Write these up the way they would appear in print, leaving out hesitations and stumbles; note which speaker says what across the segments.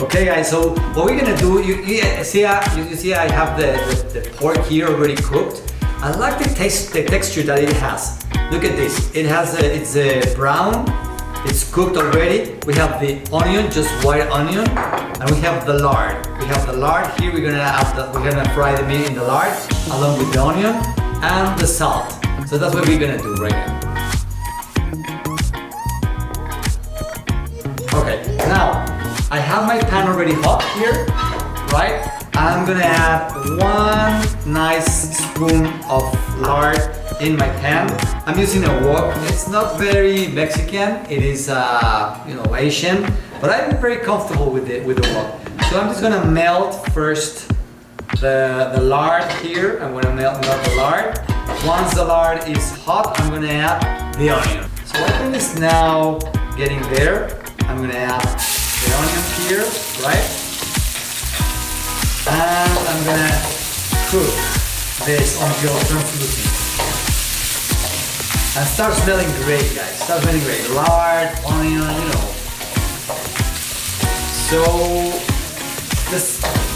Speaker 1: Okay guys, so what we're gonna do, you see I have the pork here already cooked. I like the texture that it has. Look at this, it's brown, it's cooked already. We have the onion, just white onion, and we have the lard. We have the lard here, we're gonna fry the meat in the lard along with the onion and the salt. So that's what we're gonna do right now. Okay, now I have my pan already hot here, right? I'm gonna add 1 nice spoon of lard in my pan. I'm using a wok. It's not very Mexican. It is, Asian, but I'm very comfortable with the wok. So I'm just gonna melt first the lard here. I'm gonna melt the lard. Once the lard is hot, I'm gonna add the onion. So everything is now getting there. I'm gonna add the onion here, right? And I'm gonna cook this until translucent. And start smelling great, guys. Start smelling great. Lard, onion, So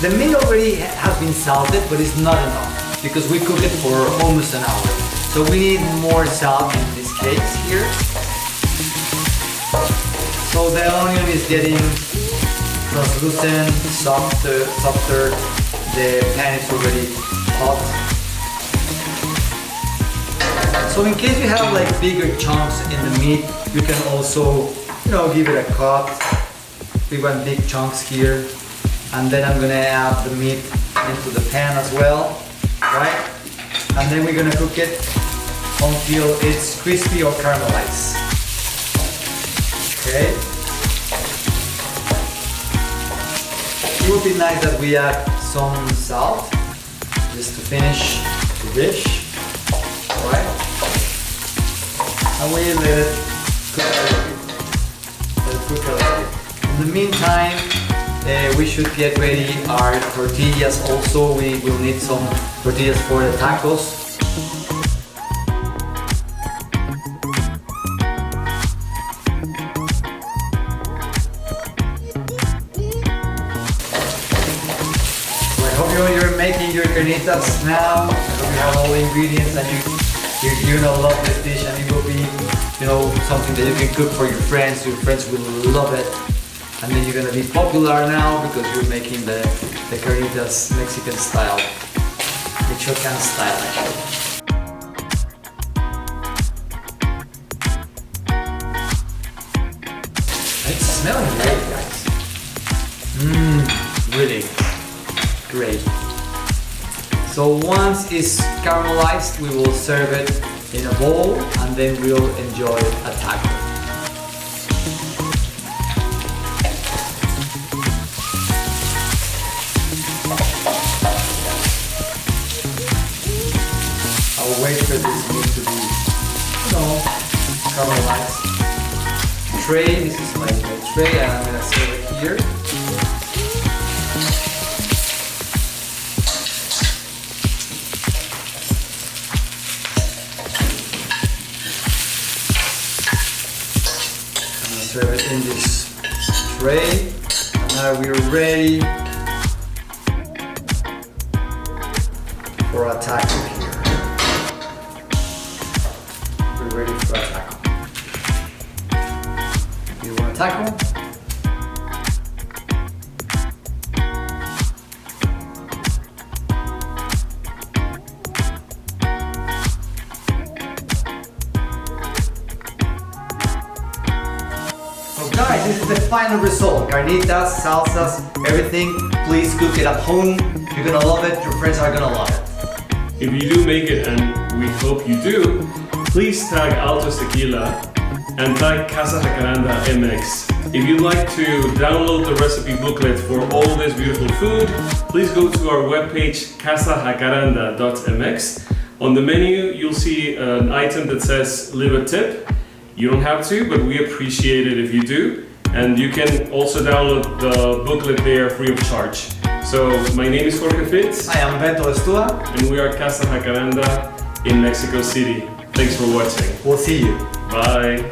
Speaker 1: the meat already has been salted, but it's not enough because we cook it for almost an hour. So we need more salt in this case here. So the onion is getting translucent, softer. The pan is already hot. So in case you have like bigger chunks in the meat, you can also, give it a cut. We want big chunks here. And then I'm gonna add the meat into the pan as well, right? And then we're gonna cook it until it's crispy or caramelized. Okay. It would be nice that we add some salt just to finish the dish, right? And we let it cook a little bit. In the meantime, we should get ready our tortillas also. We will need some tortillas for the tacos. You're making your carnitas now. I hope you have all the ingredients and you're gonna love this dish, and it will be, something that you can cook for your friends. Your friends will love it, and then you're gonna be popular now because you're making the carnitas Mexican style, Michoacan style actually. It's smelling great, guys. Really great. So once it's caramelized, we will serve it in a bowl and then we'll enjoy a taco. I will wait for this meat to be, caramelized. Tray, this is my tray and I'm gonna serve it here. Serve it in this tray. And now we're ready for a taco here. We're ready for a taco. You want a taco? Guys, this is the final result. Carnitas, salsas, everything. Please cook it at home. You're gonna love it. Your friends are gonna love it.
Speaker 2: If you do make it, and we hope you do, please tag Altos Tequila and tag Casa Jacaranda MX. If you'd like to download the recipe booklet for all this beautiful food, please go to our webpage casajacaranda.mx. On the menu, you'll see an item that says leave a tip. You don't have to, but we appreciate it if you do. And you can also download the booklet there free of charge. So my name is Jorge Fitz.
Speaker 1: I am Beto Estua.
Speaker 2: And we are Casa Jacaranda in Mexico City. Thanks for watching.
Speaker 1: We'll see you.
Speaker 2: Bye.